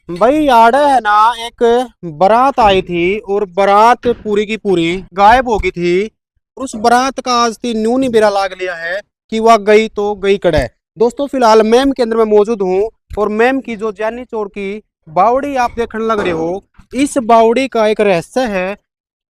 भाई यार है ना, एक बारात आई थी और बारात पूरी की पूरी गायब हो गई थी। उस बारात का आज तीन न्यू नहीं बेरा लाग लिया है कि वह गई तो गई कड़े। दोस्तों फिलहाल मैम के अंदर मैं मौजूद हूँ और मैम की जो जानी चोर की बावड़ी आप देखने लग रहे हो, इस बावड़ी का एक रहस्य है।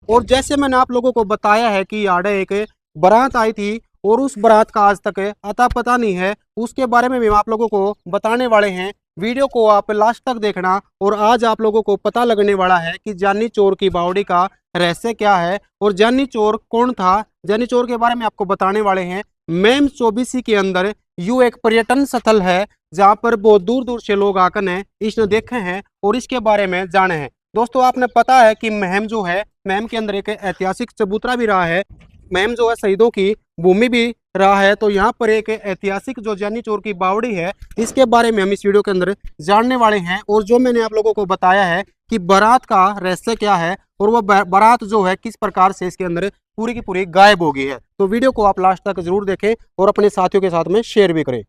और जैसे मैंने आप लोगों को बताया है कि यार एक बारात आई थी और उस बारात का आज तक अता पता नहीं है, उसके बारे में भी हम आप लोगों को बताने वाले हैं। वीडियो को आप लास्ट तक देखना और आज आप लोगों को पता लगने वाला है कि जानी चोर की बावड़ी का रहस्य क्या है और जानी चोर कौन था। जानी चोर के बारे में आपको बताने वाले हैं। मेम चौबीसी के अंदर यू एक पर्यटन स्थल है जहाँ पर बहुत दूर दूर से लोग आकर हैं, इसने देखे हैं और इसके बारे में जाने हैं। दोस्तों आपने पता है कि महम जो है, महम के अंदर एक ऐतिहासिक चबूतरा भी रहा है। महम जो है शहीदों की भूमि भी रहा है। तो यहाँ पर एक ऐतिहासिक जो जानी चोर की बावड़ी है, इसके बारे में हम इस वीडियो के अंदर जानने वाले हैं। और जो मैंने आप लोगों को बताया है कि बारात का रहस्य क्या है और वह बारात जो है किस प्रकार से इसके अंदर पूरी की पूरी गायब हो गई है। तो वीडियो को आप लास्ट तक जरूर देखें और अपने साथियों के साथ में शेयर भी करें।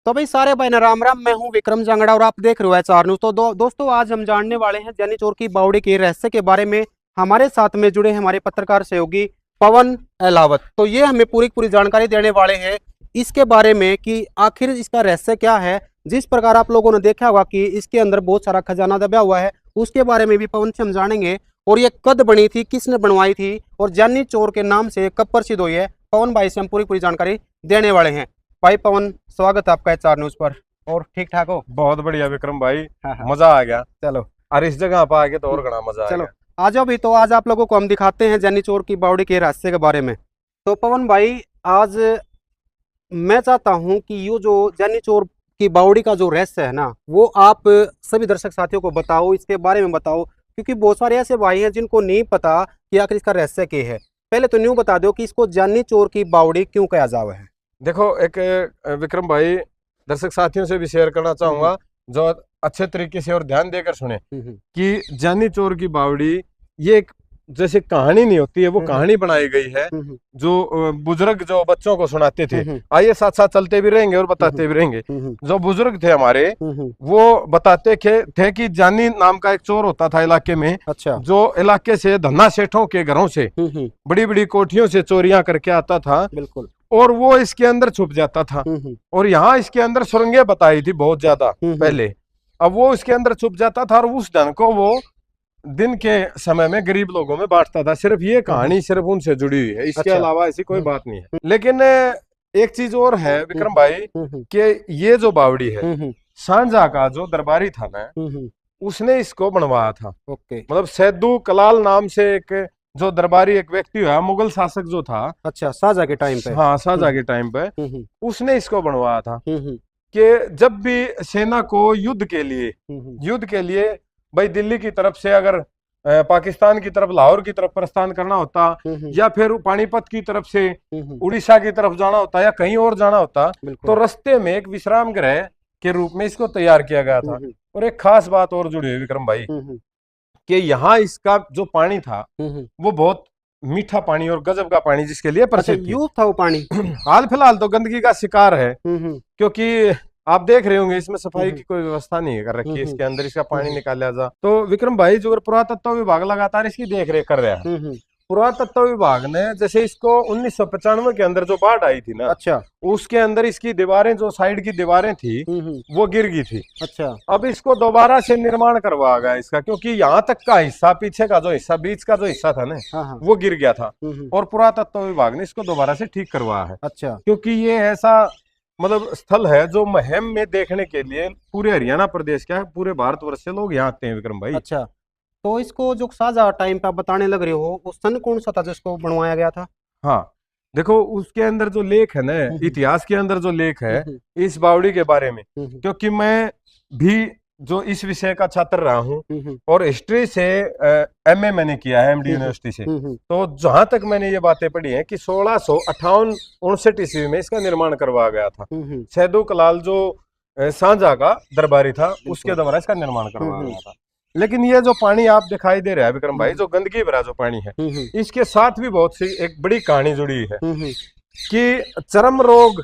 तो भाई सारे भाई ना राम राम, मैं हूं विक्रम जांगड़ा और आप देख रहे हो एचआर न्यूज। तो दोस्तों आज हम जानने वाले हैं जानी चोर की बावड़ी के रहस्य के बारे में। हमारे साथ में जुड़े हैं हमारे पत्रकार सहयोगी पवन अहलावत। तो ये हमें पूरी पूरी जानकारी देने वाले हैं इसके बारे में कि आखिर इसका रहस्य क्या है। जिस प्रकार आप लोगों ने देखा होगा कि इसके अंदर बहुत सारा खजाना दबा हुआ है, उसके बारे में भी पवन से हम जानेंगे। और ये कद बनी थी, किसने बनवाई थी और जानी चोर के नाम से कब प्रसिद्ध हुई है, पवन भाई से हम पूरी पूरी जानकारी देने वाले हैं। भाई पवन, स्वागत है आपका एचआर न्यूज पर। और ठीक ठाक हो? बहुत बढ़िया विक्रम भाई। हाँ हाँ। मजा आ गया। चलो और इस जगह पर आके तो और घना मजा आ चलो गया। आ जाओ भी। तो आज आप लोगों को हम दिखाते हैं जानी चोर की बावड़ी के रहस्य के बारे में। तो पवन भाई आज मैं चाहता हूं कि ये जो जानी चोर की बावड़ी का जो रहस्य है ना, वो आप सभी दर्शक साथियों को बताओ, इसके बारे में बताओ। क्योंकि बहुत सारे ऐसे भाई हैं जिनको नहीं पता कि आखिर इसका रहस्य क्या है। पहले तो न्यू बता दो कि इसको जानी चोर की बावड़ी क्यों कहा जावा है। देखो एक विक्रम भाई, दर्शक साथियों से भी शेयर करना चाहूंगा जो अच्छे तरीके से और ध्यान देकर सुने कि जानी चोर की बावड़ी ये एक जैसे कहानी नहीं होती है, वो कहानी बनाई गई है जो बुजुर्ग जो बच्चों को सुनाते थे। आइए साथ साथ चलते भी रहेंगे और बताते भी रहेंगे। जो बुजुर्ग थे हमारे, वो बताते थे कि जानी नाम का एक चोर होता था इलाके में। अच्छा। जो इलाके से धन्ना सेठों के घरों से बड़ी बड़ी कोठियों से चोरियां करके आता था। बिल्कुल। और वो इसके अंदर छुप जाता था। और यहाँ इसके अंदर सुरंगें बताई थी बहुत ज्यादा पहले। अब वो इसके अंदर छुप जाता था और उस धन को वो दिन के समय में गरीब लोगों में बांटता था। सिर्फ ये कहानी सिर्फ उनसे जुड़ी हुई है, इसके अलावा ऐसी कोई बात नहीं है। लेकिन एक चीज और है विक्रम भाई कि ये जो बावड़ी है, सांझा का जो दरबारी था ना, उसने इसको बनवाया था। ओके। मतलब सैदू कलाल नाम से एक जो दरबारी एक व्यक्ति हुआ, मुगल शासक जो था। अच्छा, शाहजहां के टाइम पे? हाँ, शाहजहां के टाइम पे उसने इसको बनवाया था हम्म कि जब भी सेना को युद्ध के लिए भाई दिल्ली की तरफ से अगर पाकिस्तान की तरफ, लाहौर की तरफ प्रस्थान करना होता, या फिर पानीपत की तरफ से उड़ीसा की तरफ जाना होता, या कहीं और जाना होता, तो रास्ते में एक विश्राम गृह के रूप में इसको तैयार किया गया था। और एक खास बात और जुड़ी है विक्रम भाई कि यहाँ इसका जो पानी था वो बहुत मीठा पानी और गजब का पानी, जिसके लिए प्रसिद्ध था वो पानी। हाल फिलहाल तो गंदगी का शिकार है, क्योंकि आप देख रहे होंगे इसमें सफाई की कोई व्यवस्था नहीं कर रखी है। इसके अंदर इसका पानी निकाला जा। तो विक्रम भाई, जो पुरातत्व विभाग लगातार इसकी देख रेख कर रहा है। पुरातत्व विभाग ने जैसे इसको 1995 के अंदर जो बाढ़ आई थी ना, अच्छा, उसके अंदर इसकी दीवारें, जो साइड की दीवारें थी, वो गिर गई थी। अच्छा। अब इसको दोबारा से निर्माण करवाया गया इसका, क्योंकि यहाँ तक का हिस्सा, पीछे का जो हिस्सा, बीच का जो हिस्सा था ना, हाँ। वो गिर गया था। और पुरातत्व विभाग ने इसको दोबारा से ठीक करवाया है। अच्छा। क्योंकि ये ऐसा मतलब स्थल है जो महम में देखने के लिए पूरे हरियाणा प्रदेश का, पूरे भारतवर्ष से लोग यहाँ आते हैं विक्रम भाई। अच्छा, तो इसको जो शाहजहां टाइम पे आप बताने लग रहे हो, वो सन कौन सा था जिसको बनवाया गया था? हाँ, देखो उसके अंदर जो लेख है ना, इतिहास के अंदर जो लेख है इस बावड़ी के बारे में, क्योंकि मैं भी जो इस विषय का छात्र रहा हूँ और हिस्ट्री से एमए मैंने किया है एमडी यूनिवर्सिटी से। तो जहां तक मैंने ये बातें पढ़ी हैं कि 1658-59 ईस्वी में इसका निर्माण करवाया गया था। सैदो कलाल जो सांझा का दरबारी था उसके द्वारा इसका निर्माण करवाया गया था। लेकिन ये जो पानी आप दिखाई दे रहा है विक्रम भाई, जो गंदगी भरा जो पानी है, इसके साथ भी बहुत सी एक बड़ी कहानी जुड़ी है कि चर्म रोग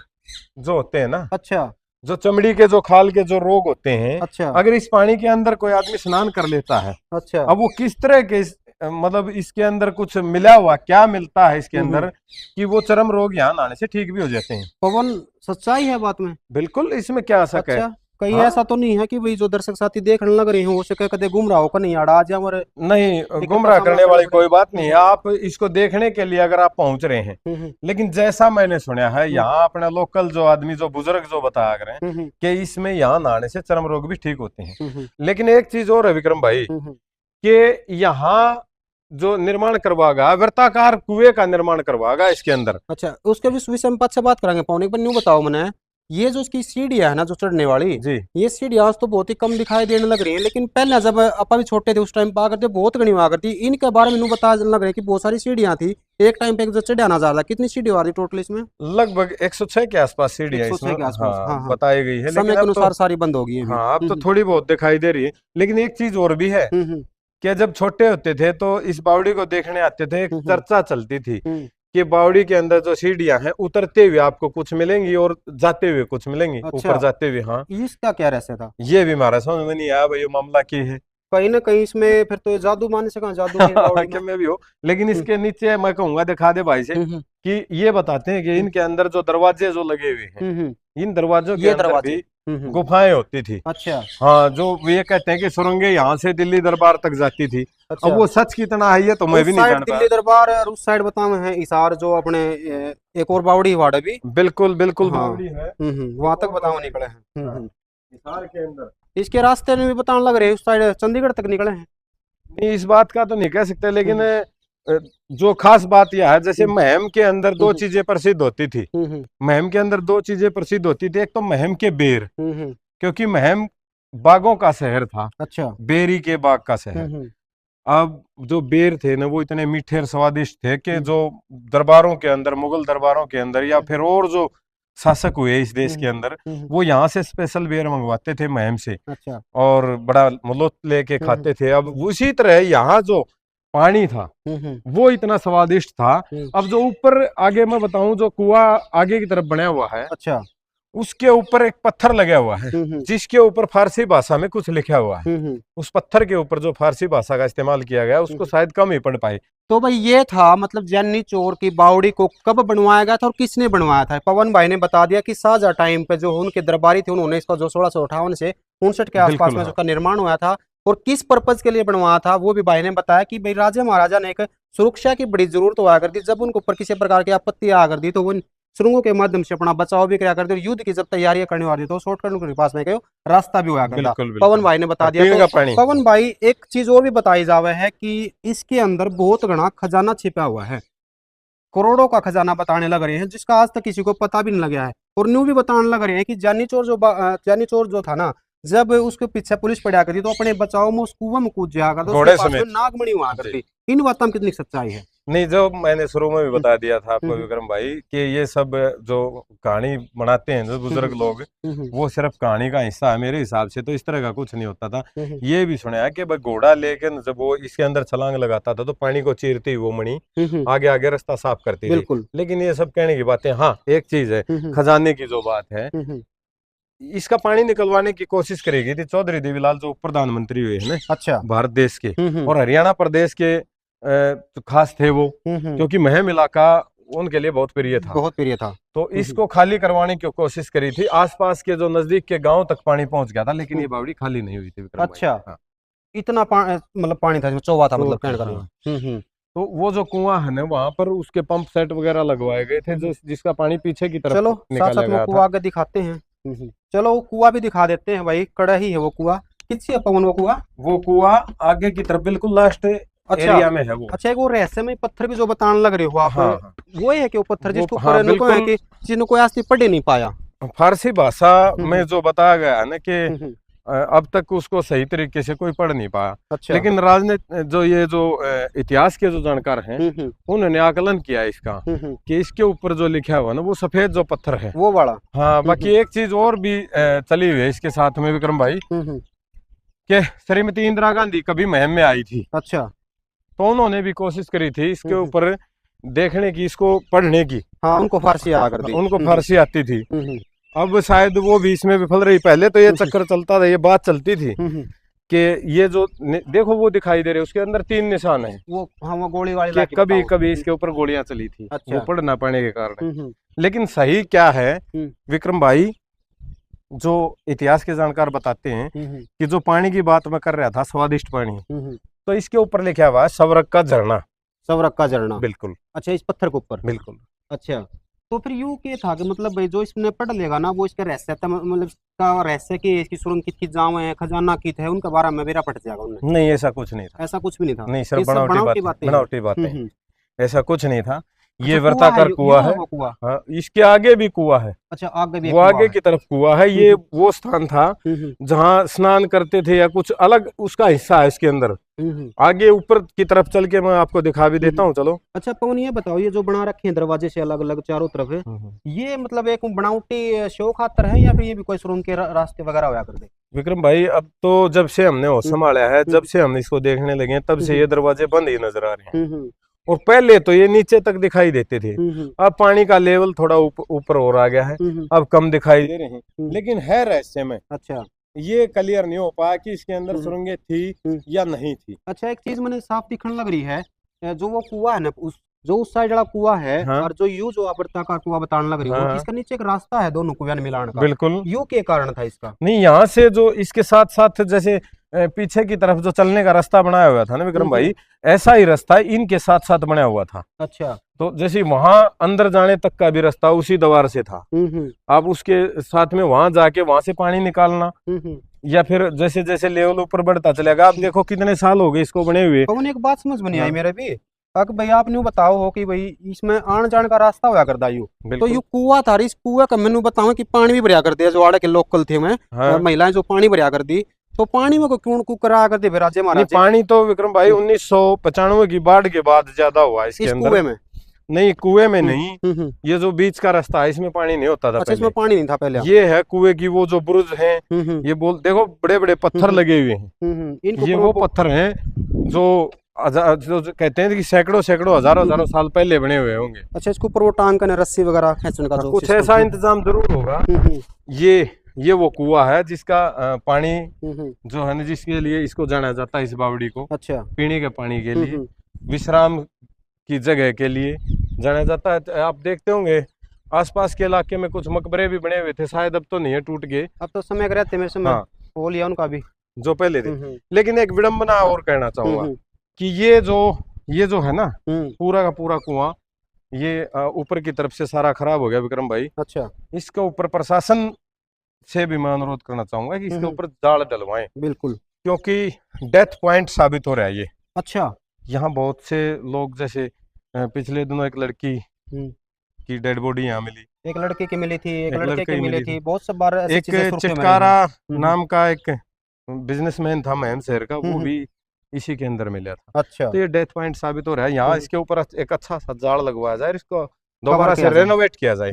जो होते हैं ना, अच्छा, जो चमड़ी के जो खाल के जो रोग होते हैं, अच्छा, अगर इस पानी के अंदर कोई आदमी स्नान कर लेता है, अच्छा, अब वो किस तरह के मतलब इसके अंदर कुछ मिला हुआ क्या मिलता है इसके अंदर कि वो चर्म रोग यहाँ नहाने से ठीक भी हो जाते हैं। पवन, सच्चाई है बात में? बिल्कुल, इसमें क्या शक है। अच्छा, कहीं हाँ? ऐसा तो नहीं है कि भाई जो दर्शक साथी देखने लग रहे हैं वो से कदे गुमराह होकर नहीं आड़ा आज हमारे? नहीं, गुमराह करने वाली कोई बात नहीं है। आप इसको देखने के लिए अगर आप पहुंच रहे हैं, लेकिन जैसा मैंने सुना है यहाँ अपना लोकल जो आदमी जो बुजुर्ग जो बताया कर रहे हैं कि इसमें यहाँ नहाने से चर्म रोग भी ठीक होते हैं। लेकिन एक चीज और है विक्रम भाई कि यहाँ जो निर्माण करवागा वृत्ताकार कुएं का निर्माण करवागा इसके अंदर। अच्छा, उसके विषय में से बात करेंगे पौने पर। न्यू बताओ मैंने, ये जो उसकी सीढ़ियां है ना जो चढ़ने वाली जी, ये सीढ़ियां तो बहुत ही कम दिखाई देने लग रही है, लेकिन पहले जब अपा भी छोटे थे उस टाइम पा करते बहुत घनी हुआ करती। इनके बारे में बता लग रहा है कि बहुत सारी सीढ़ियां थी एक टाइम पे, चढ़ा ना ज्यादा। कितनी सीढ़ी आ रही टोटल इसमें? लगभग 106 के आसपास सीढ़ियां बताई गई है, समय के अनुसार सारी बंद हो गई है। हाँ, अब तो थोड़ी बहुत दिखाई दे रही है। लेकिन एक चीज और भी है कि जब छोटे होते थे तो इस बावड़ी को देखने आते थे, एक चर्चा चलती थी कि बावड़ी के अंदर जो सीढ़ियां हैं उतरते हुए आपको कुछ मिलेंगी और जाते हुए कुछ मिलेंगी। अच्छा, ऊपर जाते हुए। हाँ, इसका क्या रहस्य था? ये भी हमारा समझ में नहीं आया भाई, मामला क्या है। कहीं ना कहीं इसमें फिर तो जादू मानने से कहाँ जादू क्या में भी हो, लेकिन इसके नीचे मैं कहूंगा दिखा दे भाई से कि ये बताते हैं कि इनके अंदर जो दरवाजे जो लगे हुए हैं, इन दरवाजों के अंदर भी गुफाएं होती थी। अच्छा, हाँ, जो ये कहते हैं कि सुरंगें यहाँ से दिल्ली दरबार तक जाती थी। अच्छा, अब वो सच कितना है ये तो मैं भी नहीं जानता। दिल्ली दरबार और उस साइड बताओ है इसार जो अपने एक और बावड़ी वाड़ा भी। बिल्कुल बिल्कुल, बावड़ी है, वहां तक बताओ निकले हैं इसार के अंदर। इसके रास्ते में भी बताने लग रहे हैं उस साइड चंडीगढ़ तक निकले हैं। नहीं, इस बात का तो नहीं कह सकते, लेकिन जो खास बात यह है, जैसे महम के अंदर दो चीजें प्रसिद्ध होती थी। महम के अंदर दो चीजें प्रसिद्ध होती थी, एक तो महम के बेर, क्योंकि महम बागों का शहर था। अच्छा, बेरी के बाग का शहर। अब जो बेर थे ना वो इतने मीठे और स्वादिष्ट थे कि जो दरबारों के अंदर, मुगल दरबारों के अंदर या फिर और जो शासक हुए इस देश के अंदर, वो यहाँ से स्पेशल बेर मंगवाते थे महम से। अच्छा, और बड़ा मुलुत्फ लेके खाते थे। अब उसी तरह यहाँ जो पानी था वो इतना स्वादिष्ट था। अब जो ऊपर आगे मैं बताऊं, जो कुआं आगे की तरफ बना हुआ है, अच्छा, उसके ऊपर एक पत्थर लगा हुआ है जिसके ऊपर फारसी भाषा में कुछ लिखा हुआ है। उस पत्थर के ऊपर जो फारसी भाषा का इस्तेमाल किया गया उसको शायद कम ही पढ़ पाए। तो भाई ये था मतलब जैनी चोर की बावड़ी को कब बनवाया गया था और किसने बनवाया था? पवन भाई ने बता दिया कि शाहजहां टाइम पे जो उनके दरबारी थे उन्होंने इसका जो 1658 से 59 के आसपास में इसका निर्माण हुआ था। और किस पर्पज के लिए बनवाया था वो भी भाई ने बताया कि भाई राजा महाराजा ने एक सुरक्षा की बड़ी जरूरत हुआ करती। जब उनके ऊपर किसी प्रकार की आपत्ति आ करती तो वो सुरंगों के माध्यम से अपना बचाव भी करा करते। युद्ध की जब तैयारियां करने वाली तो शॉर्टकट उनके पास में रास्ता भी हुआ करता। पवन भाई ने बता दिया। तो पवन भाई एक चीज और भी बताई जावे है कि इसके अंदर बहुत घना खजाना छिपा हुआ है, करोड़ों का खजाना बताने लग रहे हैं, जिसका आज तक किसी को पता भी नहीं लगा है। और न्यू भी बताने लग रहे हैं कि जानी चोर जो था ना, जब उसके पीछे पुलिस पड़ा करती तो अपने बचाव में उस कुआं में कूद जाएगा तो नागमणि हुआ करती। इन बातों में कितनी सच्चाई है? नहीं, जो मैंने शुरू में भी बता दिया था आपको विक्रम भाई कि ये सब जो कहानी बनाते हैं जो बुजुर्ग लोग, वो सिर्फ कहानी का हिस्सा है। मेरे हिसाब से तो इस तरह का कुछ नहीं होता था। ये भी सुना है कि भाई घोड़ा लेकर जब वो इसके अंदर छलांग लगाता था तो पानी को चीरती वो मणि आगे आगे रास्ता साफ करती थी। लेकिन ये सब कहने की बातें। हाँ, एक चीज है, खजाने की जो बात है, इसका पानी निकलवाने की कोशिश करेगी थी चौधरी देवीलाल जो प्रधानमंत्री हुए हैं ना, अच्छा, भारत देश के, और हरियाणा प्रदेश के तो खास थे वो, क्योंकि महम इलाका उनके लिए बहुत प्रिय था, बहुत प्रिय था। तो इसको खाली करवाने की कोशिश करी थी। आसपास के जो नजदीक के गांव तक पानी पहुंच गया था, लेकिन ये बावड़ी खाली नहीं हुई थी। अच्छा, हाँ। इतना मतलब पानी था, चौवा था, मतलब कहने का। तो वो जो कुआं है ना वहां पर उसके पंप सेट वगैरह लगवाए गए थे, जो जिसका पानी पीछे की तरफ निकाला गया था। कुआं आगे दिखाते हैं। चलो कुआं भी दिखा देते हैं भाई। कड़ा ही है वो कुआं। किससे पवन वो कुआं? वो कुआं आगे की तरफ बिल्कुल लास्ट एरिया में है वो। अच्छा, एक वो रहस्यमय पत्थर भी जो बताने लग रहे हो आप, हाँ, वो है कि वो पत्थर जिसको है कि जिन्होंने कोई आज तक पढ़ नहीं पाया। फारसी भाषा में जो बताया गया है ना कि अब तक उसको सही तरीके से कोई पढ़ नहीं पाया। अच्छा। लेकिन राजनीति जो इतिहास के जो जानकार हैं उन्होंने आकलन किया इसका कि इसके ऊपर जो लिखा हुआ ना वो सफेद जो पत्थर है वो वाला। हाँ। बाकी एक चीज और भी चली हुई है इसके साथ में विक्रम भाई, कि श्रीमती इंदिरा गांधी कभी मुहिम में आई थी। अच्छा। तो उन्होंने भी कोशिश करी थी इसके ऊपर देखने की, इसको पढ़ने की। हाँ, उनको फारसी आ कर दी। उनको फारसी आती थी। अब शायद वो भी इसमें विफल रही। पहले तो ये चक्कर चलता था, ये बात चलती थी कि ये जो देखो वो दिखाई दे रहे उसके अंदर 3 निशान है वो। हाँ, वो गोली वाली कभी कभी इसके ऊपर गोलियां चली थी। अच्छा। वो पढ़ ना पाने के कारण। लेकिन सही क्या है विक्रम भाई, जो इतिहास के जानकार बताते हैं कि जो पानी की बात मैं कर रहा था, स्वादिष्ट पानी, तो इसके ऊपर लिखा हुआ है सवरक का झरना। सवरक का झरना, बिल्कुल। अच्छा, इस पत्थर के ऊपर। बिल्कुल। अच्छा, तो फिर यूं क्या था कि मतलब भाई जो इसने पढ़ लेगा ना वो इसका रहस्य था, मतलब इसका रहस्य की इसकी सुरंग कितनी जाम है, खजाना कित है, उनके बारे में बेरा पट जाएगा उन्हें। नहीं, ऐसा कुछ नहीं था। ऐसा कुछ भी नहीं था। नहीं सर, बनावटी बातें। ऐसा कुछ नहीं था। ये अच्छा, वर्ताकार कुआं है। हाँ, इसके आगे भी कुआं है। अच्छा, आगे भी वो आगे की तरफ कुआं है। ये वो स्थान था जहाँ स्नान करते थे या कुछ अलग उसका हिस्सा है इसके अंदर। आगे ऊपर की तरफ चल के मैं आपको दिखा भी देता हूँ, चलो। अच्छा पवन, ये बताओ, ये जो बना रखे हैं दरवाजे से अलग अलग चारों तरफ है, ये मतलब एक बनावटी शो खातर है या फिर ये भी कोई सुरंग के रास्ते वगैरह होया कर दे? विक्रम भाई, अब तो जब से हमने होश संभाला है, जब से हम इसको देखने लगे तब से ये दरवाजे बंद ही नजर आ रहे हैं। और पहले तो ये नीचे तक दिखाई देते थे। अब पानी का लेवल थोड़ा ऊपर और आ गया है, अब कम दिखाई दे रहे हैं, लेकिन है रहस्य में। अच्छा, ये क्लियर नहीं हो पाया कि इसके अंदर सुरंगें थी या नहीं थी। अच्छा, एक चीज मैंने साफ दिखने लग रही है, जो वो कुआं है ना, उस साइड वाला कुआं है। हाँ। और जो यू जो आवर्ताकार कुआं बताने लग रही है। हाँ। इसका नीचे एक रास्ता है दोनों कुआं मिलाने का। बिल्कुल। यू के कारण था इसका? नहीं, यहाँ से जो इसके साथ साथ जैसे पीछे की तरफ जो चलने का रास्ता बनाया हुआ था ना विक्रम भाई, ऐसा ही रास्ता इनके साथ साथ बना हुआ था। अच्छा। तो जैसे वहां अंदर जाने तक का भी रास्ता उसी द्वार से था। अब उसके साथ में वहां जाके वहां से पानी निकालना, या फिर जैसे जैसे लेवल ऊपर बढ़ता चलेगा। आप देखो कितने साल हो गए इसको बने हुए। कौन एक बात समझ में नहीं आई मेरे भी, अगर भाई आप न्यू बताओ हो कि भाई इसमें आने जाने का रास्ता होया करता यू, तो यू कुआं था, इस कुआं का मैंने बताओ कि पानी भी भरिया कर दिया, जो आड़े के लोकल थे मैं। हाँ। और महिलाएं जो पानी भरिया कर दी, तो पानी में क्यों करा कर दे राज्य महाराज? पानी तो विक्रम भाई 1995 की बाढ़ के बाद ज्यादा हुआ इसके अंदर। कुएं में? नहीं, कुएं में नहीं। ये जो बीच का रास्ता है इसमें पानी नहीं होता था। अच्छा, इसमें पानी नहीं था पहले? ये है कुएं की वो जो बुर्ज है, ये देखो बड़े बड़े पत्थर लगे हुए हैं। ये वो पत्थर हैं जो कहते हैं कि सैकड़ों हजारों साल पहले बने हुए होंगे। अच्छा, इसके ऊपर वो टांग का रस्सी वगैरह खींचने का कुछ ऐसा इंतजाम जरूर होगा। ये वो कुआं है जिसका पानी जो है ना, जिसके लिए इसको जाना जाता है, इस बावड़ी को। अच्छा। पीने के पानी के लिए, विश्राम की जगह के लिए जाना जाता है। आप देखते होंगे आसपास के इलाके में कुछ मकबरे भी बने हुए थे, शायद अब तो नहीं है, टूट गए। अब तो समय रहते मेरे समय। हाँ। हो लिया उनका भी जो पहले थे। लेकिन एक विडंबना और कहना चाहूंगा कि ये जो है ना पूरा का पूरा कुआं, ये ऊपर की तरफ से सारा खराब हो गया विक्रम भाई। अच्छा। इसके ऊपर प्रशासन से भी मैं अनुरोध करना चाहूंगा कि इसके ऊपर जाल डलवाएं। बिल्कुल, क्योंकि डेथ पॉइंट साबित हो रहा है ये। अच्छा। यहाँ बहुत से लोग, जैसे पिछले दिनों एक लड़की की डेड बॉडी यहाँ मिली, एक लड़के की मिली थी, एक लड़के की मिली थी, बहुत सब बार एक चिटकारा नाम का एक बिजनेसमैन था महम शहर का, वो भी इसी के अंदर मिला था। अच्छा। तो ये डेथ पॉइंट साबित हो रहा है। यहाँ इसके ऊपर एक अच्छा सा जाल लगवाया जाए, इसको दोबारा से रेनोवेट किया जाए,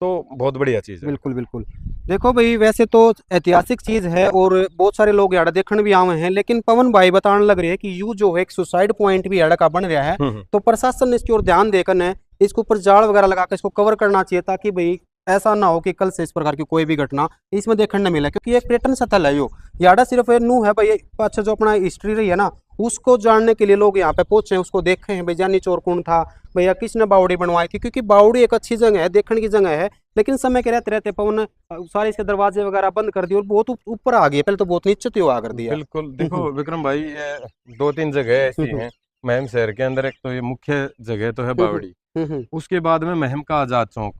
तो बहुत बढ़िया चीज है। बिल्कुल बिल्कुल। देखो भाई, वैसे तो ऐतिहासिक चीज है और बहुत सारे लोग यार देखने भी आए हैं, लेकिन पवन भाई बताने लग रहे हैं कि यू जो है एक सुसाइड पॉइंट भी यार का बन रहा है, तो प्रशासन ने इसकी ओर ध्यान देकर ने इसके ऊपर जाल वगैरह लगा कर इसको कवर करना चाहिए, ताकि भाई ऐसा ना हो कि कल से इस प्रकार की कोई भी घटना इसमें देखने न मिले। क्योंकि एक पर्यटन स्थल है यो, याडा सिर्फ नू है भाई। अच्छा, जो अपना हिस्ट्री रही है ना, उसको जानने के लिए लोग यहाँ पे पहुंचे हैं, उसको देखे हैं भाई जानी चोर कौन था, भैया किसने बावड़ी बनवाई थी। क्योंकि बावड़ी एक अच्छी जगह है, देखने की जगह है, लेकिन समय के रहते रहते पवन सारे इसके दरवाजे वगैरह बंद कर दिए और बहुत ऊपर आ गए। पहले तो बहुत नीचे हुआ कर दिया। बिल्कुल। देखो विक्रम भाई, 2-3 जगह ऐसी हैं महम शहर के अंदर। एक तो ये मुख्य जगह तो है बावड़ी, उसके बाद में महम का आजाद चौक,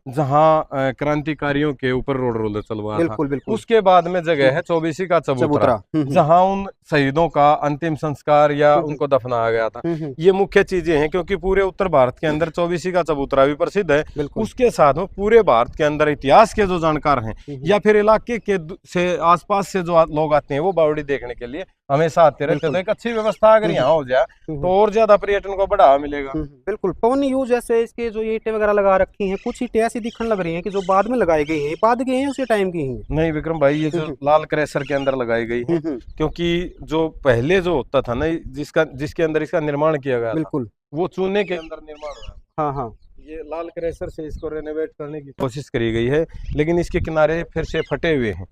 जहाँ क्रांतिकारियों के ऊपर रोड रोलर चलवा था। बिल्कुल बिल्कुल। उसके बाद में जगह है चौबीसी का चबूतरा, जहाँ उन शहीदों का अंतिम संस्कार या उनको दफनाया गया था। ये मुख्य चीजें हैं, क्योंकि पूरे उत्तर भारत के अंदर चौबीसी का चबूतरा भी प्रसिद्ध है। उसके साथ में पूरे भारत के अंदर इतिहास के जो जानकार हैं या फिर इलाके के से आसपास से जो लोग आते हैं वो बावड़ी देखने के लिए हमेशा आते रहते हैं। तो एक अच्छी व्यवस्था अगर यहाँ हो जाए तो और ज्यादा पर्यटन को बढ़ावा मिलेगा। बिल्कुल। पवन, यूज जैसे इसके जो ईंटें वगैरह लगा रखी हैं, कुछ ईंटें ऐसी दिखने लग रही हैं कि जो बाद में लगाई गई हैं, बाद गए हैं उसी टाइम की हैं। नहीं विक्रम भाई, ये जो लाल क्रेशर के अंदर लगाई गई है, क्योंकि जो पहले जो होता था ना, जिसके अंदर इसका निर्माण किया गया, बिल्कुल, वो चूने के अंदर निर्माण हुआ। हाँ हाँ। ये लाल क्रेशर से इसको रेनोवेट करने की कोशिश करी गई है, लेकिन इसके किनारे फिर से फटे हुए हैं।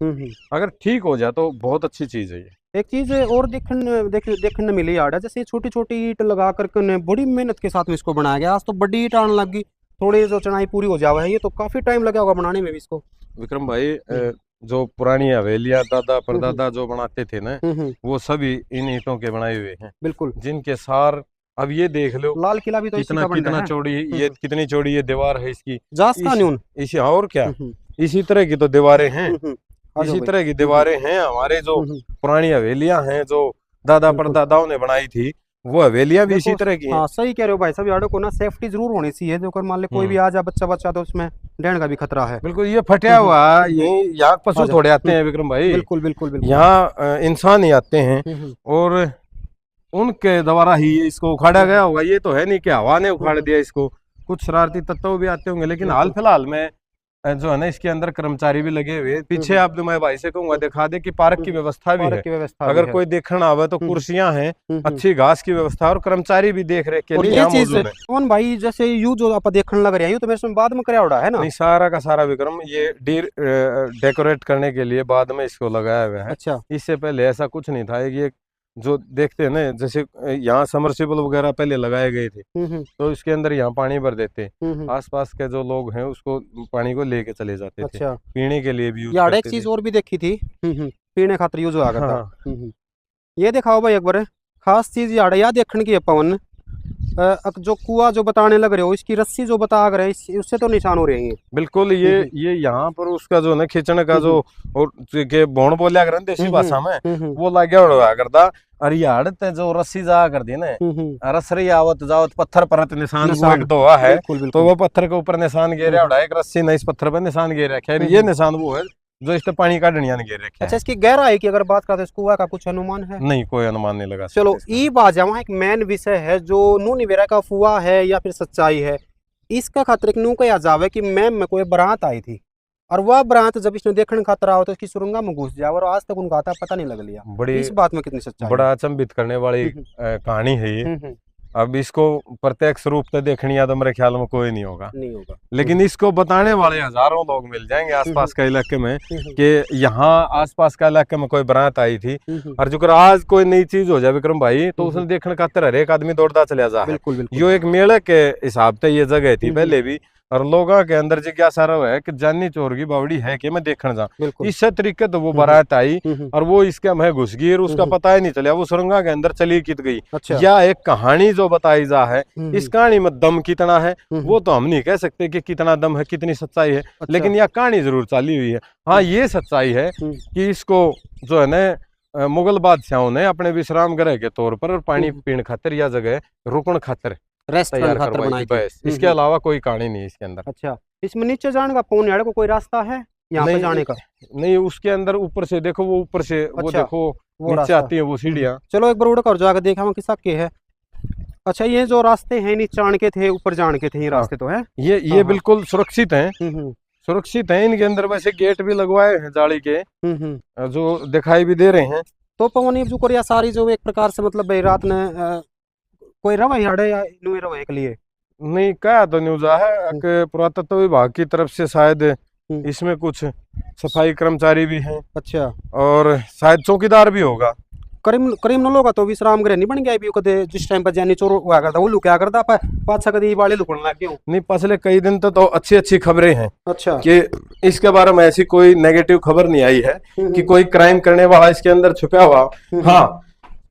अगर ठीक हो जाए तो बहुत अच्छी चीज है ये। एक चीज और देखने मिली यार, जैसे छोटी छोटी ईंट लगा करके बड़ी मेहनत के साथ में इसको बनाया गया। आज तो बड़ी ईंट आने लगी, थोड़ी जो चढ़ाई पूरी हो जावा है, ये तो काफी टाइम लगा होगा बनाने में भी इसको। विक्रम भाई, जो पुरानी हवेलियां दादा परदादा जो बनाते थे ना, वो सभी इन ईंटों के बनाए हुए हैं। बिल्कुल। जिनके सार अब ये देख लो, लाल किला भी तो कितना चौड़ी, ये कितनी चौड़ी ये दीवार है इसकी, इसी और क्या, इसी तरह की तो दीवारें हैं, इसी तरह की दीवारें हैं। हमारे जो पुरानी हवेलियां हैं जो दादा परदादाओं ने बनाई थी, वो हवेलियां भी इसी तरह की हैं। हाँ, सही कह रहे हो भाई साहब। यारों को ना सेफ्टी जरूर होनी चाहिए, जो मान ले कोई भी आ जाए बच्चा तो उसमें डैन का भी खतरा है। बिल्कुल, ये फटा हुआ यहाँ पशु थोड़े आते हैं विक्रम भाई। बिल्कुल बिल्कुल बिल्कुल। यहाँ इंसान ही आते हैं और उनके द्वारा ही इसको उखाड़ा गया होगा। ये तो है नहीं कि हवा ने उखाड़ दिया इसको, कुछ शरारती तत्व भी आते होंगे। लेकिन हाल फिलहाल में जो है ना, इसके अंदर कर्मचारी भी लगे हुए। पीछे आप मैं भाई से कहूंगा दिखा दे कि पार्क की व्यवस्था भी है। अगर कोई देखना आवे तो कुर्सियां हैं, अच्छी घास की व्यवस्था, और कर्मचारी भी देख रेख के लिए मौजूद है। कौन भाई, जैसे यू जो आप देखने लग रहे हैं, तो मेरे बाद में कराया है ना? नहीं, सारा का सारा विक्रम ये डेकोरेट करने के लिए बाद में इसको लगाया हुआ है। अच्छा। इससे पहले ऐसा कुछ नहीं था। ये जो देखते हैं ना, जैसे यहाँ समरसिबल वगैरह पहले लगाए गए थे, तो इसके अंदर यहाँ पानी भर देते, आसपास के जो लोग हैं उसको पानी को लेके चले जाते थे। पीने के लिए भी यूज करते थे। एक चीज और भी देखी थी, पीने खातिर यूज हुआ करता। ये दिखाओ भाई एक बार, खास चीज यार या देखने की है पवन, जो कुआं जो बताने लग रहे हो, इसकी रस्सी जो बता रहे हैं, उससे तो निशान हो रहे हैं। बिल्कुल, ये यहाँ पर उसका जो ना खींचने का जो और के बोण बोलिया कर देसी भाषा में, वो लाग्या हुआ करता। और यार जो रस्सी जा कर दी ना, रसरी आवत जावत पत्थर पर निशान वो एक दोहा है, तो वो पत्थर के ऊपर निशान गिर रहा है, एक रस्सी ने इस पत्थर पर निशान गिर रखा है। ये निशान वो है जो इस पानी का डंडिया गिर रखा है। अच्छा, इसकी गहराई की अगर बात करते, कुआं का कुछ अनुमान है? नहीं, कोई अनुमान नहीं लगा। चलो, ये बात वहाँ एक मेन विषय है जो नूनी बेरा का फुआ है या फिर सच्चाई है। इसका खतरे नू कहा जावे कि मैम में कोई बारात आई थी, और वह बारात जब इसने देखने खतरा हो तो इसकी सुरंगा में घुस जाए, और आज तक उनका आता पता नहीं लग लिया। इस बात में कितनी सच्चाई? बड़ा अचंभित करने वाली कहानी है ये। अब इसको प्रत्यक्ष रूप से देखनी है तो मेरे ख्याल में कोई नहीं होगा, लेकिन इसको बताने वाले हजारों लोग मिल जाएंगे आसपास के इलाके में कि यहाँ आसपास का इलाके में कोई बारात आई थी। और जो आज कोई नई चीज हो जाए विक्रम भाई, तो उसने देखने का हर एक आदमी दौड़ता चला जाए। यो एक मेले के हिसाब से ये जगह थी पहले भी, और लोगों के अंदर जिज्ञासा है कि जानी चोर की बावड़ी है कि मैं देखने जा। इस तरीके तो वो बारात आई और वो इसके में घुस गई और उसका पता ही नहीं चला वो सुरंगा के अंदर चली कित गई। अच्छा। या एक कहानी जो बताई जा है, इस कहानी में दम कितना है वो तो हम नहीं कह सकते कि कितना दम है, कितनी सच्चाई है। अच्छा। लेकिन यह कहानी जरूर चाली हुई है। हाँ, ये सच्चाई है कि इसको जो है ना मुगल बादशाहों ने अपने विश्राम गृह के तौर पर और पानी पीने खातिर या जगह रुकन खातिर तैयार करवाई बस, इसके अलावा कोई कहानी नहीं इसके अंदर। अच्छा, इसमें नीचे जाने का पौने को कोई रास्ता है यहाँ पे जाने का? नहीं, उसके अंदर ऊपर से देखो, वो ऊपर से वो देखो वो नीचे आती है वो सीढ़ियाँ। चलो एक बार उड़ कर जाकर देखा हम किसा के है। अच्छा, ये जो रास्ते हैं नीचे जान के थे ऊपर जान के थे, ये रास्ते तो है ये बिल्कुल सुरक्षित है, सुरक्षित है। इनके अंदर वैसे गेट भी लगवाए हैं जाली के जो दिखाई भी दे रहे हैं। तो पवन जो कोरिया सारी जो एक प्रकार से मतलब रात ने कोई रवा याड़े या नुए रवा के लिए नहीं कहा तो न्यूज है कि पुरातत्व विभाग की तरफ से शायद इसमें कुछ सफाई कर्मचारी भी हैं। अच्छा, और शायद चौकीदार भी होगा। क्रिमिनलों का तो विश्राम गृह नहीं बन गया कदे जिस टाइम पर जानी चोर हुआ करता वो लुकया करता पाछा कदी वाले लुकने लग गए नहीं। पिछले कई दिन तो अच्छी खबरें हैं। अच्छा, कि इसके बारे में ऐसी कोई नेगेटिव खबर नहीं आई है कि कोई क्राइम करने वाला इसके अंदर छुपा हुआ। हाँ,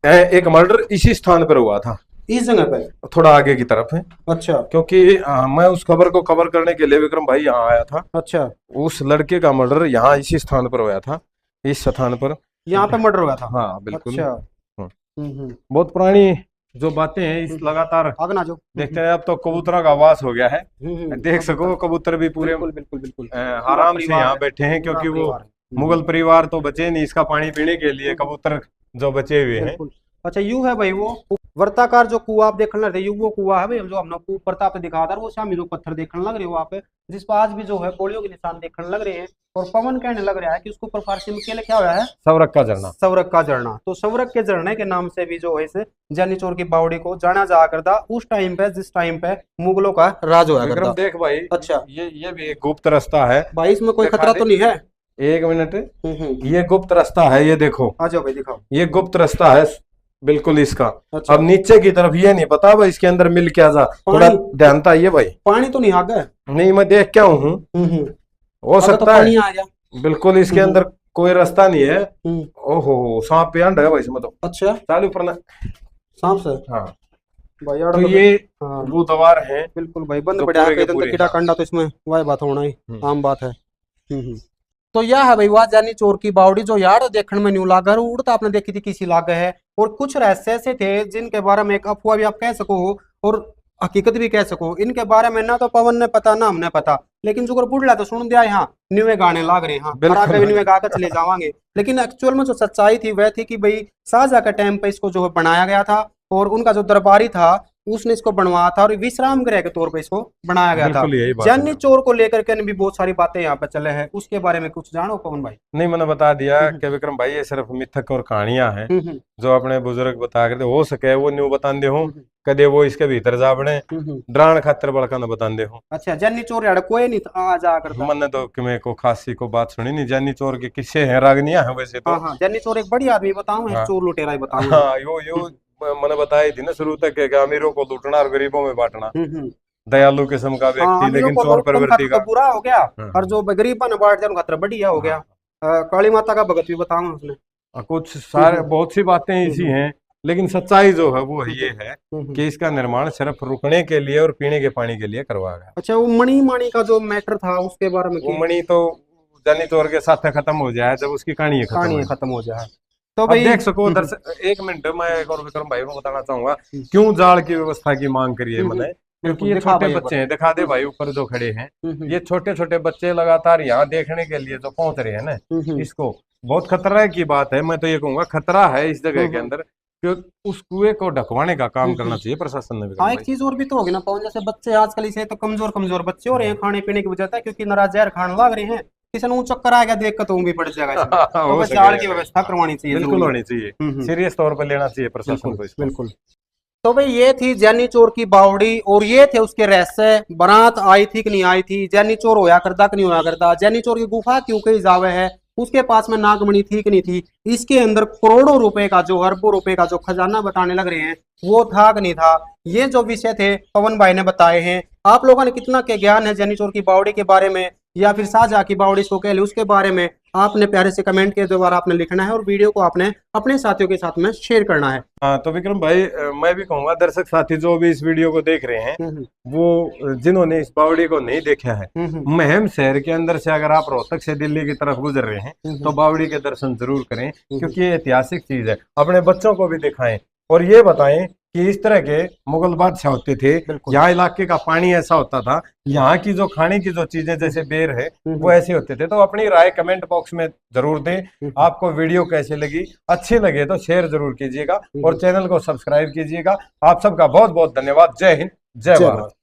एक मर्डर इसी स्थान पर हुआ था। इस जगह पे? थोड़ा आगे की तरफ है, अच्छा क्योंकि मैं उस खबर को कवर करने के लिए विक्रम भाई यहाँ आया था। अच्छा। उस लड़के का मर्डर यहाँ इसी स्थान पर हुआ था, इस स्थान पर। यहाँ पे मर्डर हुआ था? हाँ बिल्कुल। अच्छा। हाँ। हम्म। बहुत पुरानी जो बातें हैं, इस लगातार आगे ना जाओ। देखते हैं। अब तो कबूतरों का आवास हो गया है, देख सको कबूतर। कबूतर भी पूरे बिल्कुल बिल्कुल बिल्कुल। आराम से यहाँ बैठे हैं, पूरा क्योंकि वो परिवार है। मुगल परिवार तो बचे नहीं इसका पानी पीने के लिए, कबूतर जो बचे हुए हैं। बिल्कुल। अच्छा यूं है भाई, वो वर्ताकार जो कुआ आप देखने लग रहे थे, वो कुआ है भाई जो हमने प्रताप दिखा था, वो शामी जो पत्थर देखने लग रहे हो आप, जिस पर आज भी जो है गोलियों के निशान देखने लग रहे हैं। और पवन कहने लग रहा है कि उसको ऊपर फारसी में क्या लिखा हुआ है? सवरक का झरना। सवरक का झरना। तो सवरक के झरने के नाम से भी जो है इस जानी चोर की बावड़ी को जाना जा करता उस टाइम पे, जिस टाइम पे मुगलों का राज हुआ विक्रम करता। देख भाई, अच्छा ये भी एक गुप्त रास्ता है भाई, इसमें कोई दिखा खतरा दे। तो नहीं है? एक मिनट, ये गुप्त रास्ता है, ये देखो, आ जाओ भाई दिखाओ। ये गुप्त रास्ता है बिल्कुल इसका। अच्छा। अब नीचे की तरफ ये नहीं पता भाई इसके अंदर मिल क्या जा, थोड़ा ध्यान था ये भाई। पानी तो नहीं आ गया? नहीं, मैं देख क्या हूँ, हो तो सकता है पानी आ गया। बिल्कुल इसके अंदर कोई रास्ता नहीं है। हम्म। ओहो, सांप पे अंड है भाई इसमें तो। अच्छा चालू करना। सांप से? हाँ, भाई यार तो तो ये हाँ भूतवार है बिल्कुल भाई, बंद जो पड़ा पूरे के है तो पूरे, कीड़ा हाँ। कंडा, तो इसमें वही बात होना ही आम बात है। तो यह है भाई वह जानी चोर की बावड़ी, जो यार देखने में न्यू लागर उड़ता आपने देखी थी किसी लागे है। और कुछ रहस्य ऐसे थे जिनके बारे में एक अफवाह भी आप कह सको और हकीकत भी कह सको। इनके बारे में ना तो पवन ने पता ना हमने पता, लेकिन जो बुढ़ला तो सुन दिया यहाँ न्यूए गाने लाग रहे हैं, और आगे भी न्यूए गा कर चले जावांगे। लेकिन एक्चुअल में जो सच्चाई थी वह थी कि भाई शाहजहां के टाइम पे इसको जो है बनाया गया था, और उनका जो दरबारी था उसने इसको बनवाया था, और विश्राम गृह के तौर पे इसको बनाया गया था। बिल्कुल यही बात जानी है। चोर को लेकर के भी बहुत सारी बातें यहाँ पे चले हैं, उसके बारे में कुछ जानो पवन भाई? नहीं, मैंने बता दिया कि विक्रम भाई ये सिर्फ मिथक और कहानियां हैं जो अपने बुजुर्ग बता करते, हो सके वो न्यू बताते हो, कदे वो इसके भीतर जा बने डरान खातर बड़का न बताते हो। अच्छा, जानी चोर यार कोई नहीं आ जा करता? मैंने तो किमे को खासी को बात सुनी नहीं, जानी चोर के किस्से हैं, रागनियां हैं वैसे तो। हाँ, जानी चोर एक बड़ी आदमी बताऊं, एक हाँ। चोर लुटेरा ही बताऊं। हाँ, यो मैंने बताई थी ना शुरू तक कि अमीरों को लूटना और गरीबों में बांटना। दयालु किस्म का व्यक्ति, लेकिन चोर प्रवृत्ति का बुरा हो गया, हाँ। और जो गरीबा ने बांट दिया उनका खतरा बढ़िया हो गया। काली माता का भगत भी बताऊं उसने। कुछ सारे बहुत सी बातें ऐसी हैं, लेकिन सच्चाई जो है वो ये है कि इसका निर्माण सिर्फ रुकने के लिए और पीने के पानी के लिए करवाया गया। अच्छा, वो मणि का जो मैटर था उसके बारे में? वो मणि तो जानी चोर के साथ खत्म हो जाए जब उसकी कहानी खत्म हो जाए। तो अब भाई देख सको दर्शक, एक मिनट मैं एक और विक्रम भाई को बताना चाहूंगा क्यों जाल की व्यवस्था की मांग करी है मैंने, क्योंकि ये छोटे बच्चे हैं, दिखा दे भाई ऊपर जो खड़े हैं, ये छोटे छोटे बच्चे लगातार यहाँ देखने के लिए जो पहुंच रहे हैं ना, इसको बहुत खतरा की बात है। मैं तो ये कहूंगा खतरा है इस जगह के अंदर, क्योंकि उस कुएं को ढकवाने का काम करना चाहिए प्रशासन ने। हाँ, एक चीज और भी तो होगी ना पवन, जैसे बच्चे आजकल इसे तो कमजोर बच्चे हो रहे हैं खाने पीने की वजह से, क्योंकि नाराज जहर खाने लग रहे हैं, किसी ने चक्कर आ गया देख कर तो भी पड़ जाएगा। तो जाल की व्यवस्था करवानी चाहिए, बिल्कुल होनी चाहिए, सीरियस तौर पर लेना चाहिए प्रशासन को इसको। बिल्कुल। तो भाई ये थी जानी चोर की बावड़ी, और ये थे उसके रहस्य। बारात आई थी कि नहीं आई थी, जानी चोर होया करता कि नहीं होया करता, जानी चोर की गुफा क्यों कही जावे है, उसके पास में नागमणि थी कि नहीं थी, इसके अंदर करोड़ों रुपए का जो अरबों रुपए का जो खजाना बताने लग रहे हैं वो था कि नहीं था। ये जो विषय थे पवन भाई ने बताए हैं। आप लोगों ने कितना के ज्ञान है जानी चोर की बावड़ी के बारे में, या फिर शाहजहां की बावड़ी इसको कह ले उसके बारे में, आपने प्यारे से कमेंट के द्वारा आपने लिखना है, और वीडियो को आपने अपने साथियों के साथ में शेयर करना है। हाँ, तो विक्रम भाई मैं भी कहूंगा दर्शक साथी जो भी इस वीडियो को देख रहे हैं, वो जिन्होंने इस बावड़ी को नहीं देखा है, महम शहर के अंदर से अगर आप रोहतक से दिल्ली की तरफ गुजर रहे हैं तो बावड़ी के दर्शन जरूर करें, क्योंकि ये ऐतिहासिक चीज है। अपने बच्चों को भी दिखाएं और ये बताएं कि इस तरह के मुगल बादशाह होते थे, यहाँ इलाके का पानी ऐसा होता था, यहाँ की जो खाने की जो चीजें जैसे बेर है वो ऐसे होते थे। तो अपनी राय कमेंट बॉक्स में जरूर दें। आपको वीडियो कैसे लगी, अच्छी लगे तो शेयर जरूर कीजिएगा और चैनल को सब्सक्राइब कीजिएगा। आप सबका बहुत बहुत धन्यवाद। जय हिंद, जय भारत।